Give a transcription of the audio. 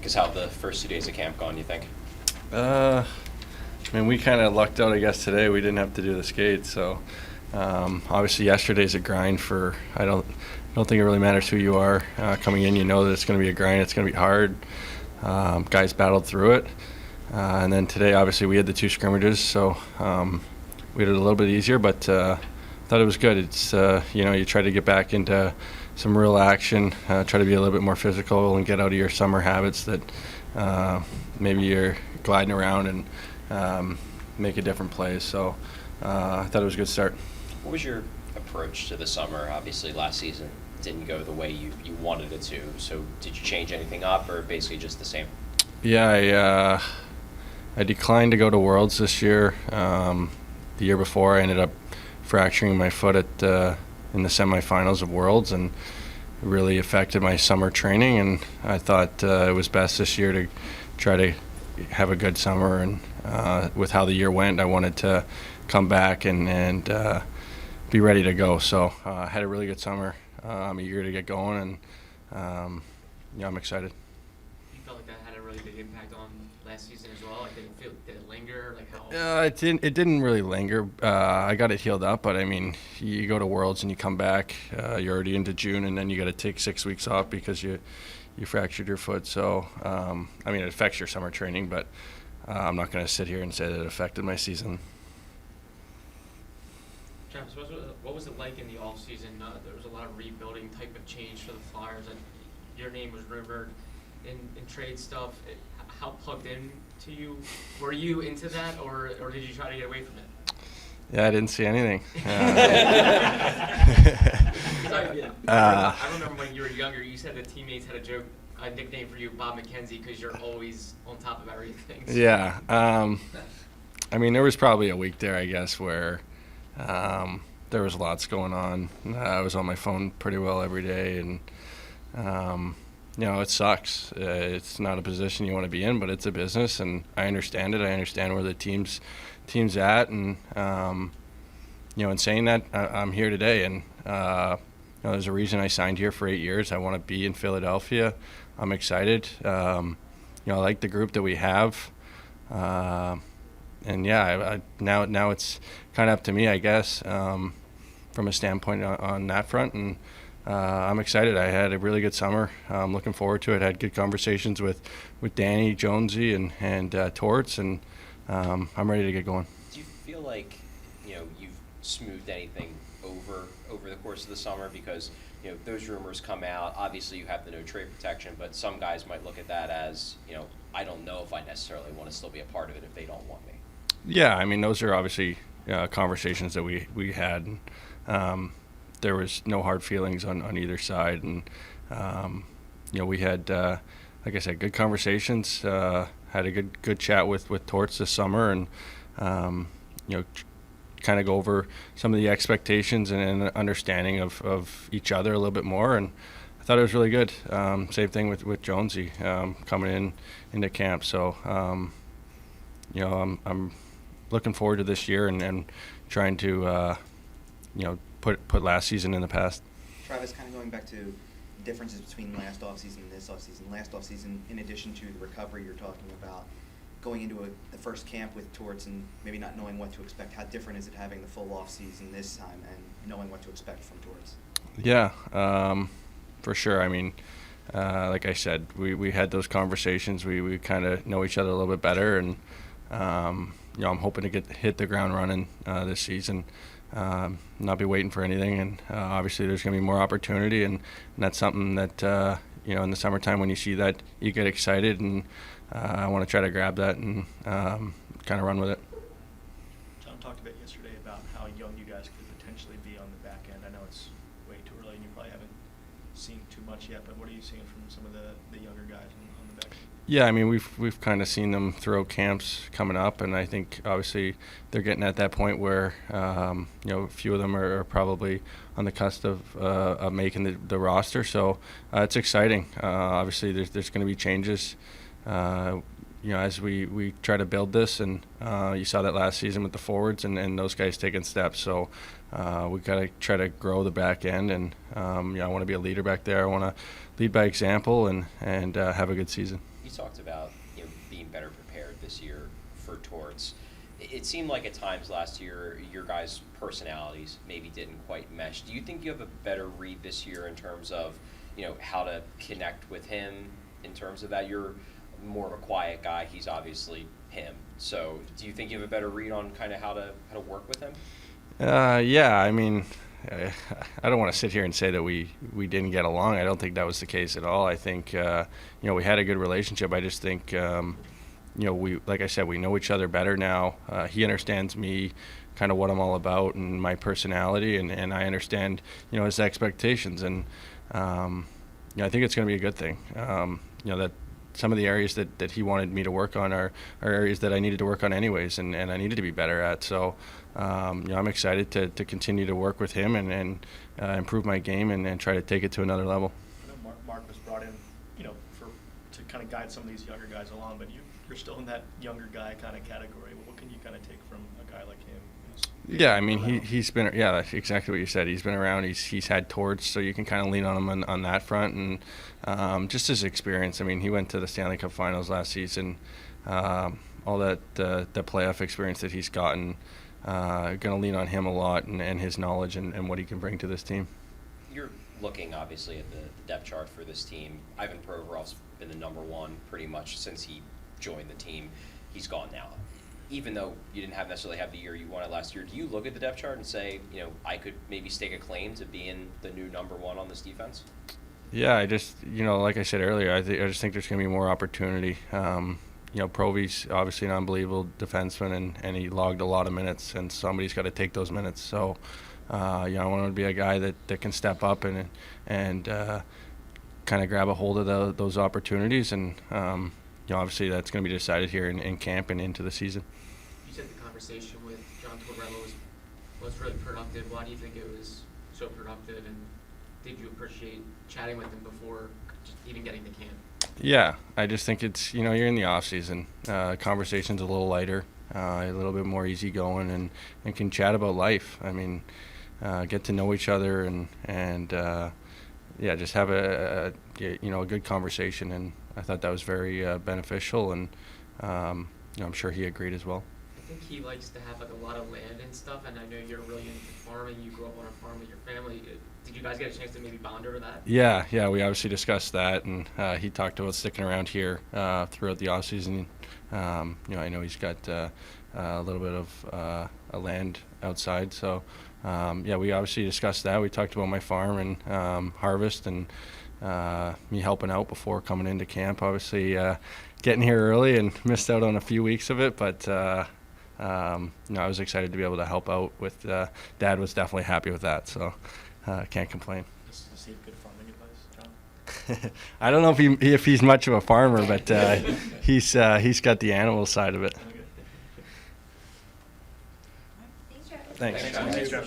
Because how the first 2 days of camp gone, you think? I mean, we kind of lucked out, I guess, today. We didn't have to do the skates, so obviously yesterday's a grind for. I don't think it really matters who you are coming in. You know that it's going to be a grind. It's going to be hard. Guys battled through it, and then today, obviously, we had the 2 scrimmages, so we had it a little bit easier, but thought it was good. It's you try to get back into some real action, try to be a little bit more physical and get out of your summer habits that maybe you're gliding around and make a different play. So I thought it was a good start. What was your approach to the summer? Obviously, last season didn't go the way you wanted it to. So did you change anything up, or basically just the same? Yeah, I declined to go to Worlds this year. The year before, I ended up fracturing my foot in the semifinals of Worlds, and it really affected my summer training. And I thought it was best this year to try to have a good summer. And with how the year went, I wanted to come back and be ready to go. So I had a really good summer. I'm eager to get going, and I'm excited. You felt like that had a really big impact on last season as well? Like, did it linger? Like how? It didn't really linger. I got it healed up, but I mean, you go to Worlds and you come back, you're already into June, and then you got to take 6 weeks off because you fractured your foot. So I mean, it affects your summer training, but I'm not going to sit here and say that it affected my season. Travis, what was it like in the off season? There was a lot of rebuilding type of change for the Flyers, and your name was rumored in trade stuff. How plugged in to you were you into that, or did you try to get away from it? Yeah, I didn't see anything. I remember when you were younger, you said that teammates had a nickname for you, Bob McKenzie, because you're always on top of everything. So. Yeah. I mean, there was probably a week there, I guess, where there was lots going on. I was on my phone pretty well every day, and it sucks. It's not a position you want to be in, but it's a business, and I understand it. I understand where the team's at, and in saying that, I'm here today, and there's a reason I signed here for 8 years. I want to be in Philadelphia. I'm excited. I like the group that we have, and yeah, now it's kind of up to me, I guess, from a standpoint on that front, and I'm excited. I had a really good summer. I'm looking forward to it. I had good conversations with Danny, Jonesy, and Torts, and I'm ready to get going. Do you feel like you've smoothed anything over the course of the summer? Because those rumors come out. Obviously, you have the no trade protection, but some guys might look at that as I don't know if I necessarily want to still be a part of it if they don't want me. Yeah, I mean, those are obviously conversations that we had. There was no hard feelings on either side, and we had, like I said, good conversations. Had a good chat with Torts this summer, and kind of go over some of the expectations and understanding of each other a little bit more, and I thought it was really good. Same thing with Jonesy coming into camp. So I'm looking forward to this year and trying to put last season in the past. Travis, kind of going back to differences between last offseason and this offseason. Last offseason, in addition to the recovery you're talking about, going into the first camp with Torts and maybe not knowing what to expect, how different is it having the full offseason this time and knowing what to expect from Torts? Yeah, for sure. I mean, like I said, we had those conversations. We kind of know each other a little bit better, and I'm hoping to hit the ground running this season. Not be waiting for anything, and obviously there's going to be more opportunity, and that's something that in the summertime when you see that, you get excited, and I want to try to grab that and kind of run with it. John talked a bit yesterday about how young you guys could potentially be on the back end. I know it's way too early and you probably haven't seen too much yet, but what are you seeing from some of the younger guys on the back end? Yeah, I mean, we've kind of seen them through camps coming up, and I think obviously they're getting at that point where a few of them are probably on the cusp of making the roster. So it's exciting. Obviously, there's going to be changes. As we try to build this, and you saw that last season with the forwards and those guys taking steps. So we got to try to grow the back end, and I want to be a leader back there. I want to lead by example and have a good season. you talked about being better prepared this year for Torts. It seemed like at times last year your guys' personalities maybe didn't quite mesh. Do you think you have a better read this year in terms of how to connect with him in terms of that? You're more of a quiet guy. He's obviously him. So do you think you have a better read on kind of how to work with him? Yeah, I mean, I don't want to sit here and say that we didn't get along. I don't think that was the case at all. I think we had a good relationship. I just think we, like I said, we know each other better now. He understands me, kind of what I'm all about and my personality, and I understand his expectations, and I think it's going to be a good thing. That some of the areas that he wanted me to work on are areas that I needed to work on anyways, and I needed to be better at. So I'm excited to continue to work with him and improve my game and try to take it to another level. I know Mark was brought in, to kind of guide some of these younger guys along, but you're still in that younger guy kind of category. What can you kind of take from a guy like him? Yeah, I mean, he's been, that's exactly what you said. He's been around, he's had Torts, so you can kind of lean on him on that front, and just his experience. I mean, he went to the Stanley Cup Finals last season. All that the playoff experience that he's gotten, going to lean on him a lot and his knowledge and what he can bring to this team. You're looking, obviously, at the depth chart for this team. Ivan Provorov's been the number one pretty much since he joined the team. He's gone now. Even though you didn't necessarily have the year you wanted last year, do you look at the depth chart and say, I could maybe stake a claim to being the new number one on this defense? Yeah, I just, like I said earlier, I just think there's going to be more opportunity. Provy's obviously an unbelievable defenseman, and he logged a lot of minutes, and somebody's got to take those minutes. So, I want him to be a guy that can step up and kind of grab a hold of those opportunities, and obviously that's going to be decided here in camp and into the season. You said the conversation with John Tortorella was really productive. Why do you think it was so productive, and did you appreciate chatting with him before just even getting to camp? Yeah, I just think it's, you're in the off season. Conversation's a little lighter, a little bit more easygoing, and can chat about life. I mean, get to know each other and just have a good conversation. And I thought that was very beneficial, and I'm sure he agreed as well. I think he likes to have a lot of land and stuff, and I know you're really into farming. You grew up on a farm with your family. Did you guys get a chance to maybe bond over that? Yeah, we obviously discussed that, and he talked about sticking around here throughout the off season. I know he's got a little bit of a land outside, so we obviously discussed that. We talked about my farm and harvest, and me helping out before coming into camp. Obviously, getting here early and missed out on a few weeks of it, but I was excited to be able to help out with. Dad was definitely happy with that, so can't complain. Is he good farming advice, John? I don't know if he's much of a farmer, but he's got the animal side of it. Okay. Thanks. Thanks, John.